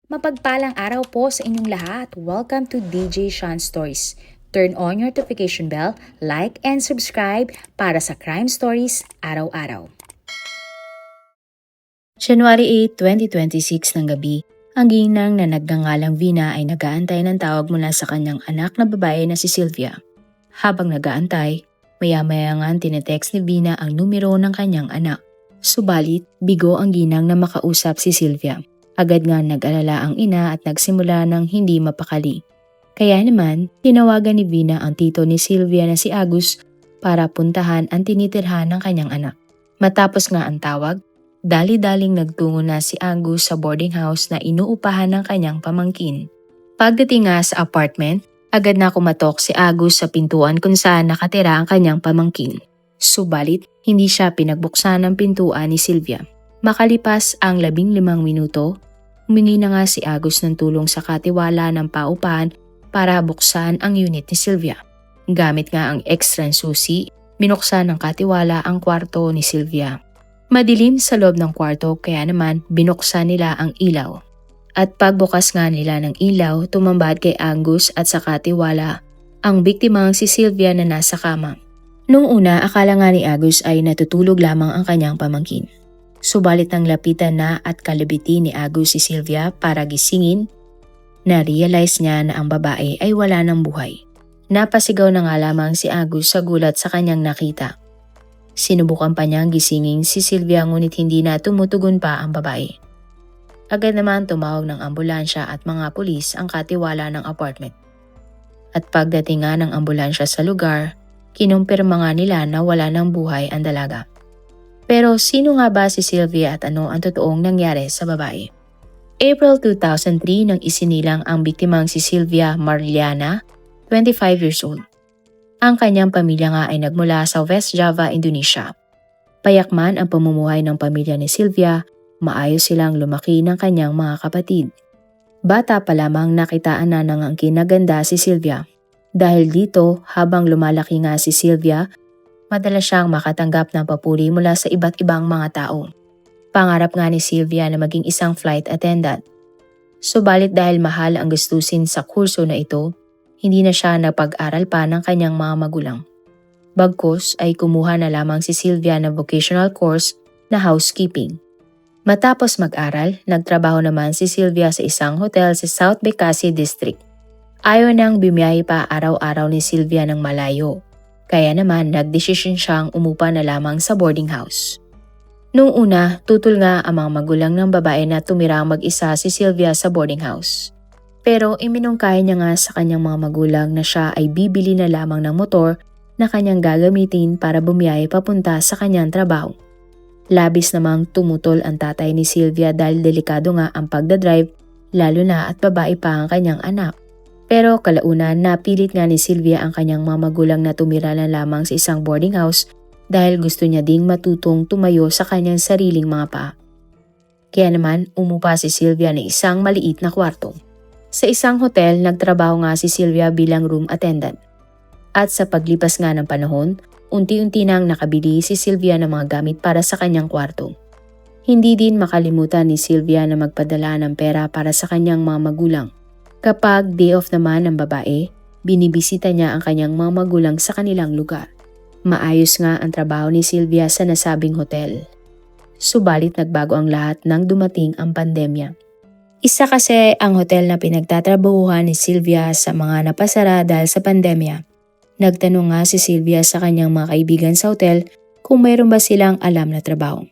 Mapagpalang araw po sa inyong lahat. Welcome to DJ Sean Stories. Turn on your notification bell, like and subscribe para sa crime stories araw-araw. January 8, 2026 ng gabi, ang ginang na nagngangalang Vina ay nag-aantay ng tawag mula sa kanyang anak na babae na si Sylvia. Habang nag-aantay, maya-maya nga tinetext ni Vina ang numero ng kanyang anak. Subalit, bigo ang ginang na makausap si Sylvia. Agad nga nag-alala ang ina at nagsimula ng hindi mapakali. Kaya naman, tinawagan ni Vina ang tito ni Sylvia na si Agus para puntahan ang tinitirhan ng kanyang anak. Matapos nga ang tawag, dali-daling nagtungo na si Agus sa boarding house na inuupahan ng kanyang pamangkin. Pagdating nga sa apartment, agad na kumatok si Agus sa pintuan kung saan nakatira ang kanyang pamangkin. Subalit, hindi siya pinagbuksan ng pintuan ni Sylvia. Makalipas ang 15 minuto, humingi na nga si Agus ng tulong sa katiwala ng paupahan para buksan ang unit ni Sylvia. Gamit nga ang extra susi, binuksan ng katiwala ang kwarto ni Sylvia. Madilim sa loob ng kwarto kaya naman binuksan nila ang ilaw. At pagbukas nga nila ng ilaw, tumambad kay Agus at sa katiwala ang biktimang si Sylvia na nasa kama. Noong una, akala nga ni Agus ay natutulog lamang ang kanyang pamangkin. Subalit nang lapitan na at kalabiti ni Agus si Sylvia para gisingin, na-realize niya na ang babae ay wala ng buhay. Napasigaw na nga lamang si Agus sa gulat sa kanyang nakita. Sinubukan pa niyang gisingin si Sylvia ngunit hindi na tumutugon pa ang babae. Agad naman tumawag ng ambulansya at mga pulis ang katiwala ng apartment. At pagdating nga ng ambulansya sa lugar, kinumpirma nga nila na wala ng buhay ang dalaga. Pero sino nga ba si Sylvia at ano ang totoong nangyari sa babae? April 2003 nang isinilang ang biktimang si Sylvia Marliana, 25 years old. Ang kanyang pamilya nga ay nagmula sa West Java, Indonesia. Payak man ang pamumuhay ng pamilya ni Sylvia, maayos silang lumaki ng kanyang mga kapatid. Bata pa lamang nakitaan na ng kinaganda si Sylvia. Dahil dito, habang lumalaki nga si Sylvia, madalas siyang makatanggap ng papuri mula sa iba't ibang mga tao. Pangarap nga ni Sylvia na maging isang flight attendant. Subalit dahil mahal ang gastusin sa kurso na ito, hindi na siya napag-aral pa ng kanyang mga magulang. Bagkus ay kumuha na lamang si Sylvia ng vocational course na housekeeping. Matapos mag-aral, nagtrabaho naman si Sylvia sa isang hotel sa South Bekasi District. Ayaw nang bumiyahe pa araw-araw ni Sylvia ng malayo. Kaya naman nagdesisyon siyang umupa na lamang sa boarding house. Noong una, tutol nga ang mga magulang ng babae na tumirang mag-isa si Sylvia sa boarding house. Pero iminungkahi niya nga sa kanyang mga magulang na siya ay bibili na lamang ng motor na kanyang gagamitin para bumiyahe papunta sa kanyang trabaho. Labis namang tumutol ang tatay ni Sylvia dahil delikado nga ang pagdadrive, lalo na at babae pa ang kanyang anak. Pero kalaunan napilit nga ni Sylvia ang kanyang mga magulang na tumira na lamang sa isang boarding house dahil gusto niya ding matutong tumayo sa kanyang sariling mga paa. Kaya naman umupa si Sylvia ng isang maliit na kwarto. Sa isang hotel, nagtrabaho nga si Sylvia bilang room attendant. At sa paglipas nga ng panahon, unti-unti nang nakabili si Sylvia ng mga gamit para sa kanyang kwarto. Hindi din makalimutan ni Sylvia na magpadala ng pera para sa kanyang mga magulang. Kapag day off naman ng babae, binibisita niya ang kanyang mga magulang sa kanilang lugar. Maayos nga ang trabaho ni Sylvia sa nasabing hotel. Subalit nagbago ang lahat nang dumating ang pandemya. Isa kasi ang hotel na pinagtatrabahuhan ni Sylvia sa mga napasara dahil sa pandemya. Nagtanong nga si Sylvia sa kanyang mga kaibigan sa hotel kung mayroon ba silang alam na trabaho.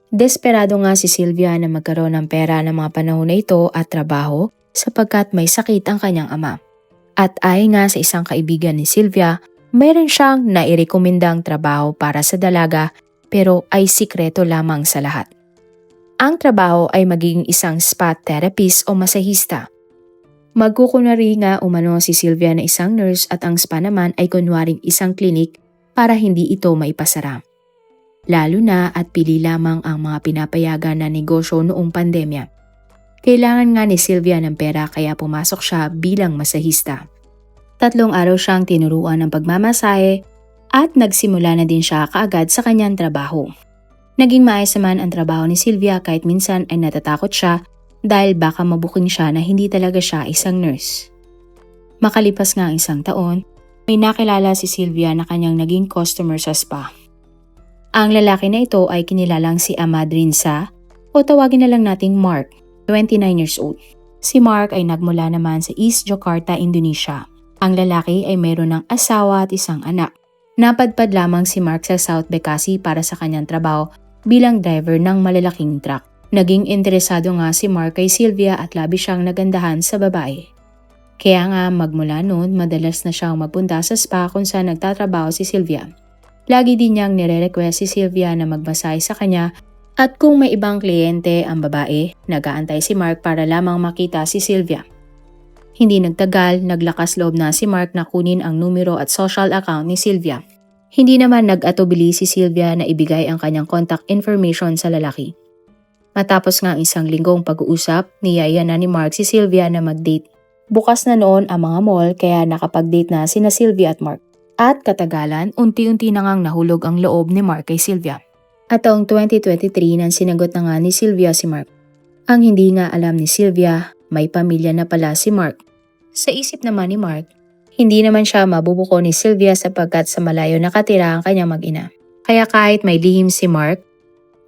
Desperado nga si Sylvia na magkaroon ng pera ng mga panahon na ito at trabaho sapagkat may sakit ang kanyang ama. At ayon nga sa isang kaibigan ni Sylvia, mayroon siyang nairekomendang trabaho para sa dalaga pero ay sikreto lamang sa lahat. Ang trabaho ay magiging isang spa therapist o masahista. Magkukunwari nga umano si Sylvia na isang nurse at ang spa naman ay kunwaring isang klinik para hindi ito maipasara. Lalo na at pili lamang ang mga pinapayagan na negosyo noong pandemya. Kailangan nga ni Sylvia ng pera kaya pumasok siya bilang masahista. 3 araw siyang tinuruan ng pagmamasahe at nagsimula na din siya kaagad sa kanyang trabaho. Naging maayos naman ang trabaho ni Sylvia kahit minsan ay natatakot siya dahil baka mabuking siya na hindi talaga siya isang nurse. Makalipas nga ang isang taon, may nakilala si Sylvia na kanyang naging customer sa spa. Ang lalaki na ito ay kinilalang si Ahmad Rinsa o tawagin na lang nating Mark, 29 years old. Si Mark ay nagmula naman sa East Jakarta, Indonesia. Ang lalaki ay mayroon ng asawa at isang anak. Napadpad lamang si Mark sa South Bekasi para sa kanyang trabaho bilang driver ng malalaking truck. Naging interesado nga si Mark kay Sylvia at labis siyang nagandahan sa babae. Kaya nga magmula noon madalas na siyang mapunta sa spa kung saan nagtatrabaho si Sylvia. Lagi din niyang nire-request si Sylvia na magmasahe sa kanya at kung may ibang kliyente ang babae, nag-aantay si Mark para lamang makita si Sylvia. Hindi nagtagal, naglakas loob na si Mark na kunin ang numero at social account ni Sylvia. Hindi naman nag-atubili si Sylvia na ibigay ang kanyang contact information sa lalaki. Matapos nga ang isang linggong pag-uusap, niyaya na ni Mark si Sylvia na mag-date. Bukas na noon ang mga mall kaya nakapag-date na sina Sylvia at Mark. At katagalan, unti-unti na ngang nahulog ang loob ni Mark kay Sylvia. At taong 2023 nang sinagot na nga ni Sylvia si Mark. Ang hindi nga alam ni Sylvia, may pamilya na pala si Mark. Sa isip naman ni Mark, hindi naman siya mabubuko ni Sylvia sapagkat sa malayo nakatira ang kanyang mag-ina. Kaya kahit may lihim si Mark,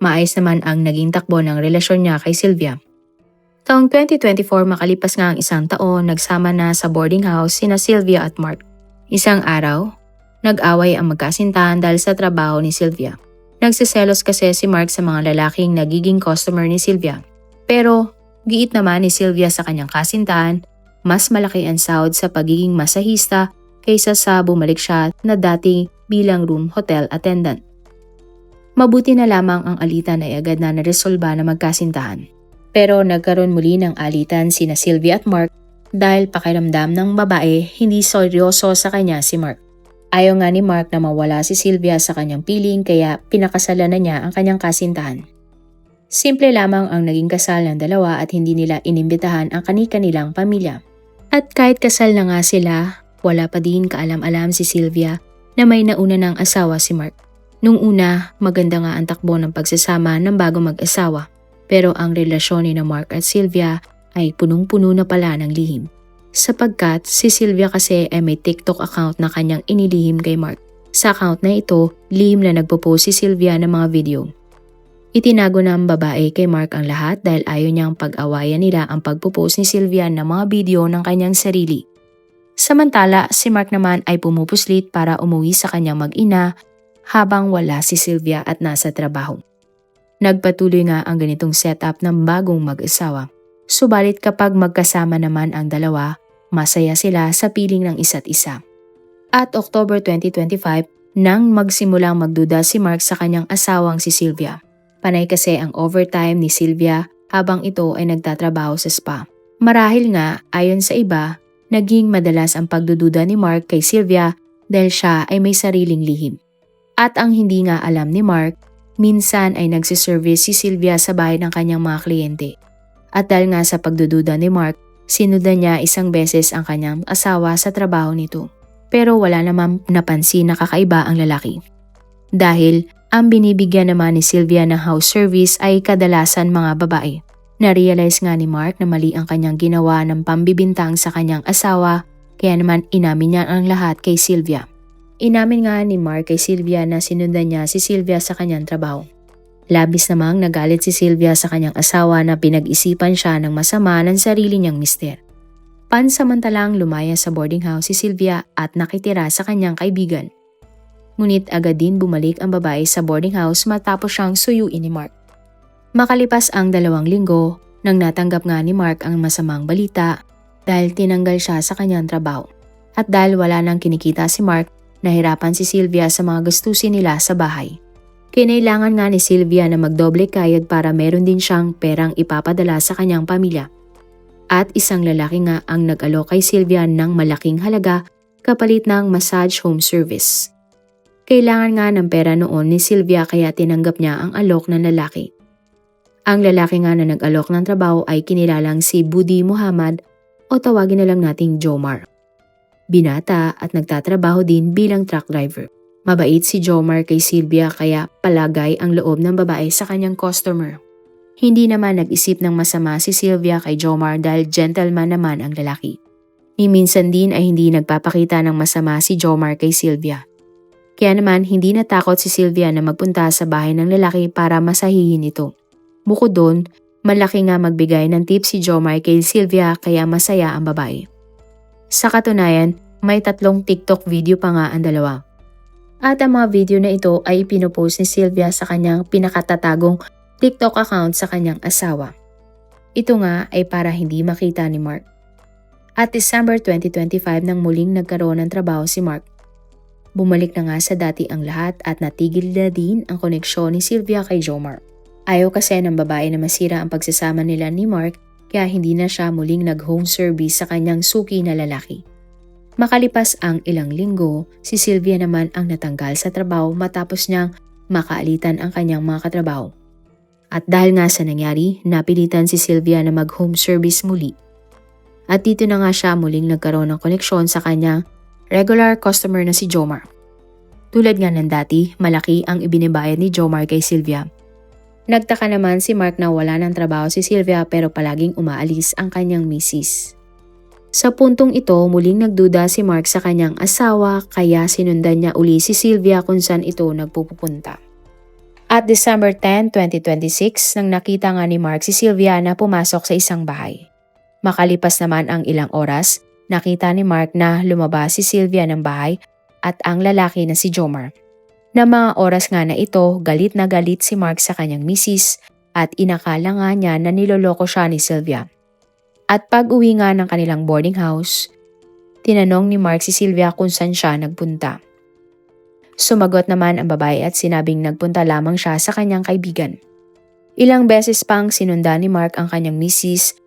maayos naman ang naging takbo ng relasyon niya kay Sylvia. Taong 2024 makalipas nga ang isang taon, nagsama na sa boarding house sina Sylvia at Mark. Isang araw, nag-away ang magkasintahan dahil sa trabaho ni Sylvia. Nagsiselos kasi si Mark sa mga lalaking nagiging customer ni Sylvia. Pero giit naman ni Sylvia sa kanyang kasintahan, mas malaki ang sahod sa pagiging masahista kaysa sa bumalik siya na dati bilang room hotel attendant. Mabuti na lamang ang alitan ay agad na naresolba na magkasintahan. Pero nagkaroon muli ng alitan sina Sylvia at Mark dahil pakiramdam ng babae hindi seryoso sa kanya si Mark. Ayaw nga ni Mark na mawala si Sylvia sa kanyang piling kaya pinakasalan na niya ang kanyang kasintahan. Simple lamang ang naging kasal ng dalawa at hindi nila inimbitahan ang kani-kanilang pamilya. At kahit kasal na nga sila, wala pa din kaalam-alam si Sylvia na may nauna ng asawa si Mark. Nung una, maganda nga ang takbo ng pagsasama ng bago mag-asawa. Pero ang relasyon ni Mark at Sylvia ay punong-puno na pala ng lihim. Sapagkat si Sylvia kasi ay may TikTok account na kanyang inilihim kay Mark. Sa account na ito, lihim na nagpo-post si Sylvia ng mga video. Itinago ng babae kay Mark ang lahat dahil ayaw niyang pag-awayan nila ang pagpo-post ni Sylvia ng mga video ng kanyang sarili. Samantala, si Mark naman ay pumupuslit para umuwi sa kanyang mag-ina habang wala si Sylvia at nasa trabaho. Nagpatuloy nga ang ganitong setup ng bagong mag-asawa. Subalit kapag magkasama naman ang dalawa, masaya sila sa piling ng isa't isa. At October 2025, nang magsimulang magduda si Mark sa kanyang asawang si Sylvia. Panay kasi ang overtime ni Sylvia habang ito ay nagtatrabaho sa spa. Marahil nga, ayon sa iba, naging madalas ang pagdududa ni Mark kay Sylvia dahil siya ay may sariling lihim. At ang hindi nga alam ni Mark, minsan ay nagsiservice si Sylvia sa bahay ng kanyang mga kliyente. At dahil nga sa pagdududa ni Mark, sinundan niya isang beses ang kanyang asawa sa trabaho nito. Pero wala namang napansin na kakaiba ang lalaki. Dahil ang binibigyan naman ni Sylvia ng house service ay kadalasan mga babae. Na-realize nga ni Mark na mali ang kanyang ginawa ng pambibintang sa kanyang asawa, kaya naman inamin niya ang lahat kay Sylvia. Inamin nga ni Mark kay Sylvia na sinundan niya si Sylvia sa kanyang trabaho. Labis namang nagalit si Sylvia sa kanyang asawa na pinag-isipan siya ng masama ng sarili niyang mister. Pansamantalang lumaya sa boarding house si Sylvia at nakitira sa kanyang kaibigan. Ngunit agad din bumalik ang babae sa boarding house matapos siyang suyuin ni Mark. Makalipas ang 2 linggo, nang natanggap nga ni Mark ang masamang balita dahil tinanggal siya sa kanyang trabaho. At dahil wala nang kinikita si Mark, nahirapan si Sylvia sa mga gastusin nila sa bahay. Kinailangan nga ni Sylvia na magdoble kayod para meron din siyang perang ipapadala sa kanyang pamilya. At isang lalaki nga ang nag-alok kay Sylvia ng malaking halaga kapalit ng massage home service. Kailangan nga ng pera noon ni Sylvia kaya tinanggap niya ang alok ng lalaki. Ang lalaki nga na nag-alok ng trabaho ay kinilalang si Budi Muhammad o tawagin na lang nating Jomar. Binata at nagtatrabaho din bilang truck driver. Mabait si Jomar kay Sylvia kaya palagay ang loob ng babae sa kanyang customer. Hindi naman nag-isip ng masama si Sylvia kay Jomar dahil gentleman naman ang lalaki. Ni minsan din ay hindi nagpapakita ng masama si Jomar kay Sylvia. Kaya naman hindi natakot si Sylvia na magpunta sa bahay ng lalaki para masahihin ito. Bukod doon, malaki nga magbigay ng tips si Jomar kay Sylvia kaya masaya ang babae. Sa katunayan, may 3 TikTok video pa nga ang dalawa. At ang mga video na ito ay ipinopost ni Sylvia sa kanyang pinakatatagong TikTok account sa kanyang asawa. Ito nga ay para hindi makita ni Mark. At December 2025 nang muling nagkaroon ng trabaho si Mark. Bumalik na nga sa dati ang lahat at natigil na din ang koneksyon ni Sylvia kay Jomar. Ayaw kasi ng babae na masira ang pagsasama nila ni Mark kaya hindi na siya muling nag-home service sa kanyang suki na lalaki. Makalipas ang ilang linggo, si Sylvia naman ang natanggal sa trabaho matapos niyang makaalitan ang kanyang mga katrabaho. At dahil nga sa nangyari, napilitan si Sylvia na mag-home service muli. At dito na nga siya muling nagkaroon ng koneksyon sa kanyang regular customer na si Jomar. Tulad nga ng dati, malaki ang ibinibayad ni Jomar kay Sylvia. Nagtaka naman si Mark na wala ng trabaho si Sylvia pero palaging umaalis ang kanyang misis. Sa puntong ito, muling nagduda si Mark sa kanyang asawa kaya sinundan niya uli si Sylvia kung saan ito nagpupunta. At December 10, 2026, nang nakita nga ni Mark si Sylvia na pumasok sa isang bahay. Makalipas naman ang ilang oras, nakita ni Mark na lumabas si Sylvia ng bahay at ang lalaki na si Jomar. Na mga oras nga na ito, galit na galit si Mark sa kanyang misis at inakala nga niya na niloloko siya ni Sylvia. At pag-uwi nga ng kanilang boarding house, tinanong ni Mark si Sylvia kung saan siya nagpunta. Sumagot naman ang babae at sinabing nagpunta lamang siya sa kanyang kaibigan. Ilang beses pang sinundan ni Mark ang kanyang misis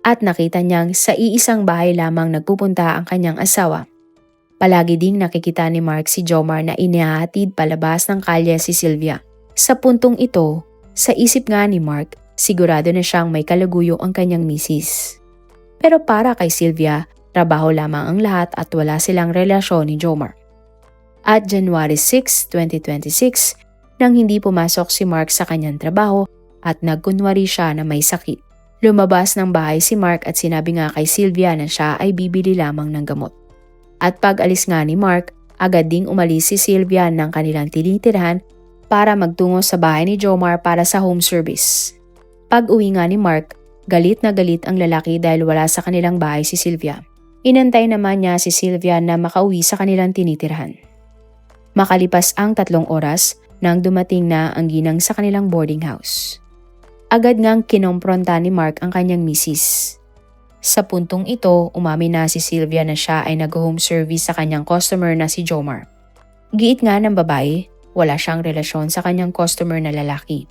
at nakita niyang sa iisang bahay lamang nagpupunta ang kanyang asawa. Palagi ding nakikita ni Mark si Jomar na inihahatid palabas ng kalye si Sylvia. Sa puntong ito, sa isip nga ni Mark, sigurado na siyang may kalaguyo ang kanyang misis. Pero para kay Sylvia, trabaho lamang ang lahat at wala silang relasyon ni Jomar. At January 6, 2026, nang hindi pumasok si Mark sa kanyang trabaho at nagkunwari siya na may sakit. Lumabas ng bahay si Mark at sinabi nga kay Sylvia na siya ay bibili lamang ng gamot. At pag-alis nga ni Mark, agad ding umalis si Sylvia ng kanilang tinitirhan para magtungo sa bahay ni Jomar para sa home service. Pag-uwi nga ni Mark, galit na galit ang lalaki dahil wala sa kanilang bahay si Sylvia. Inantay naman niya si Sylvia na makauwi sa kanilang tinitirhan. Makalipas ang 3 oras nang dumating na ang ginang sa kanilang boarding house. Agad ngang kinompronta ni Mark ang kanyang misis. Sa puntong ito, umamin na si Sylvia na siya ay nag-home service sa kanyang customer na si Jomar. Giit nga ng babae, wala siyang relasyon sa kanyang customer na lalaki.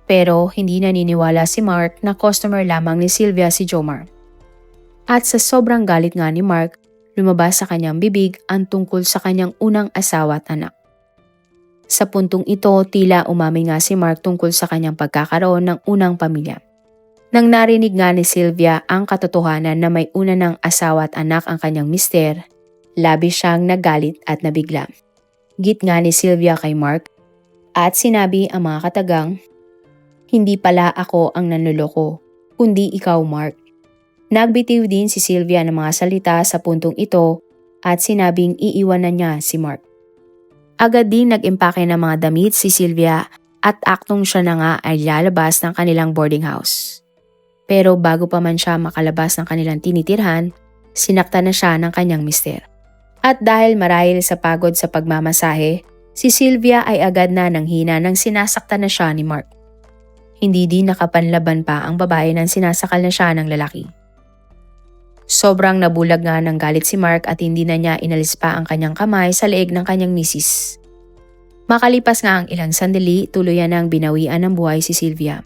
Pero hindi naniniwala si Mark na customer lamang ni Sylvia si Jomar. At sa sobrang galit nga ni Mark, lumabas sa kanyang bibig ang tungkol sa kanyang unang asawa at anak. Sa puntong ito, tila umamin nga si Mark tungkol sa kanyang pagkakaroon ng unang pamilya. Nang narinig nga ni Sylvia ang katotohanan na may una ng asawa at anak ang kanyang mister, labis siyang nagalit at nabigla. Git nga ni Sylvia kay Mark at sinabi ang mga katagang, "Hindi pala ako ang nanloloko, kundi ikaw, Mark." Nagbitiw din si Sylvia ng mga salita sa puntong ito at sinabing iiwanan niya si Mark. Agad din nag-impake ng mga damit si Sylvia at aktong siya na nga ay lalabas ng kanilang boarding house. Pero bago pa man siya makalabas ng kanilang tinitirhan, sinaktan na siya ng kanyang mister. At dahil marahil sa pagod sa pagmamasahe, si Sylvia ay agad na nanghina nang sinasaktan na siya ni Mark. Hindi din nakapanlaban pa ang babae nang sinasakal na siya ng lalaki. Sobrang nabulag nga ng galit si Mark at hindi na niya inalis pa ang kanyang kamay sa leeg ng kanyang misis. Makalipas nga ang ilang sandali, tuluyan ng binawian ng buhay si Sylvia.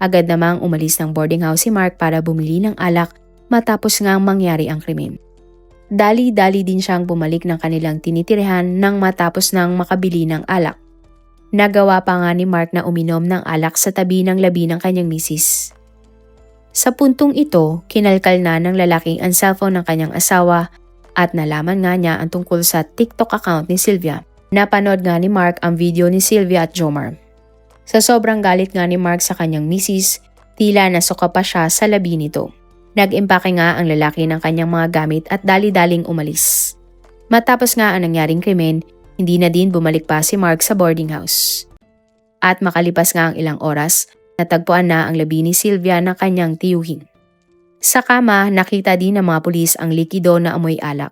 Agad namang umalis ng boarding house si Mark para bumili ng alak matapos nga mangyari ang krimen. Dali-dali din siyang bumalik ng kanilang tinitirihan nang matapos nang makabili ng alak. Nagawa pa nga ni Mark na uminom ng alak sa tabi ng labi ng kanyang misis. Sa puntong ito, kinalkal na ng lalaki ang cellphone ng kanyang asawa at nalaman nga niya ang tungkol sa TikTok account ni Sylvia. Napanood nga ni Mark ang video ni Sylvia at Jomar. Sa sobrang galit nga ni Mark sa kanyang misis, tila nasuka pa siya sa labi nito. Nag-impake nga ang lalaki ng kanyang mga gamit at dali-daling umalis. Matapos nga ang nangyaring krimen, hindi na din bumalik pa si Mark sa boarding house. At makalipas nga ang ilang oras, natagpuan na ang labi ni Sylvia ng kanyang tiyuhin. Sa kama, nakita din ng mga pulis ang likido na amoy alak.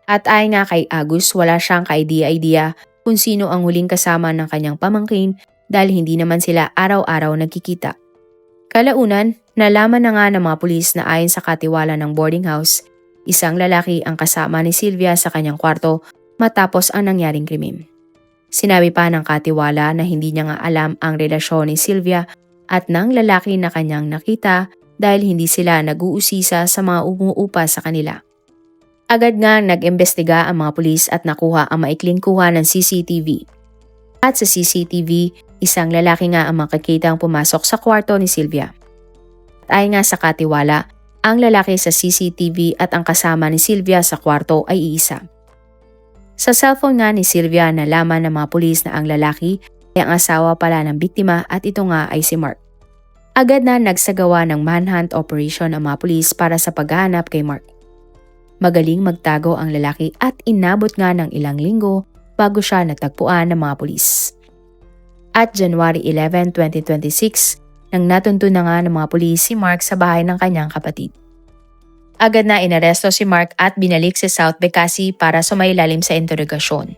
At ayon nga kay Agus, wala siyang ka-idea kung sino ang huling kasama ng kanyang pamangkin dahil hindi naman sila araw-araw nagkikita. Kalaunan, nalaman na nga ng mga pulis na ayon sa katiwala ng boarding house, isang lalaki ang kasama ni Sylvia sa kanyang kwarto matapos ang nangyaring krimen. Sinabi pa ng katiwala na hindi niya nga alam ang relasyon ni Sylvia at ng lalaki na kanyang nakita dahil hindi sila nag-uusisa sa mga umuupa sa kanila. Agad nga nag-imbestiga ang mga pulis at nakuha ang maikling kuha ng CCTV. At sa CCTV, isang lalaki nga ang makikitang pumasok sa kwarto ni Sylvia. At ayon nga sa katiwala, ang lalaki sa CCTV at ang kasama ni Sylvia sa kwarto ay iisa. Sa cellphone nga ni Sylvia nalaman ng mga pulis na ang lalaki ay ang asawa pala ng biktima at ito nga ay si Mark. Agad na nagsagawa ng manhunt operation ang mga pulis para sa paghahanap kay Mark. Magaling magtago ang lalaki at inabot nga ng ilang linggo bago siya natagpuan ng mga pulis. At January 11, 2026, nang natunto na nga ng mga pulis si Mark sa bahay ng kanyang kapatid. Agad na inaresto si Mark at binalik sa South Bekasi para sumailalim sa interogasyon.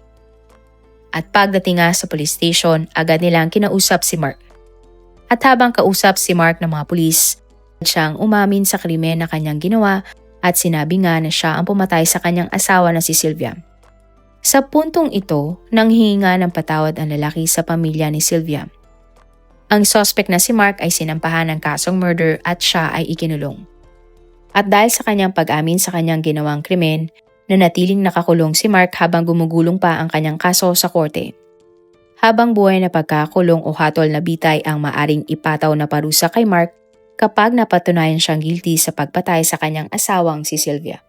At pagdating nga sa police station, agad nilang kinausap si Mark. At habang kausap si Mark ng mga pulis, siyang umamin sa krimen na kanyang ginawa at sinabi nga na siya ang pumatay sa kanyang asawa na si Sylvia. Sa puntong ito, nanghihingi nga ng patawad ang lalaki sa pamilya ni Sylvia. Ang suspect na si Mark ay sinampahan ng kasong murder at siya ay ikinulong. At dahil sa kanyang pag-amin sa kanyang ginawang krimen, nanatiling nakakulong si Mark habang gumugulong pa ang kanyang kaso sa korte. Habang buhay na pagkakulong o hatol na bitay ang maaring ipataw na parusa kay Mark kapag napatunayan siyang guilty sa pagpatay sa kanyang asawang si Sylvia.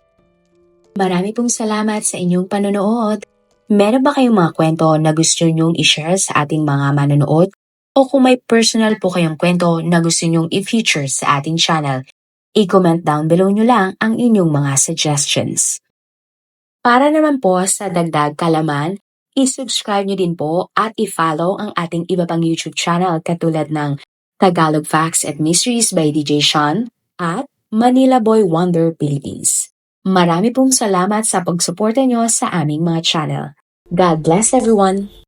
Marami pong salamat sa inyong panonood. Meron ba kayong mga kwento na gusto nyong i-share sa ating mga manonood? O kung may personal po kayong kwento na gusto nyong i-feature sa ating channel, i-comment down below nyo lang ang inyong mga suggestions. Para naman po sa dagdag kalaman, i-subscribe nyo din po at i-follow ang ating iba pang YouTube channel katulad ng Tagalog Facts and Mysteries by DJ Sean at Manila Boy Wonder Philippines. Marami pong salamat sa pagsuporta nyo sa aming mga channel. God bless everyone!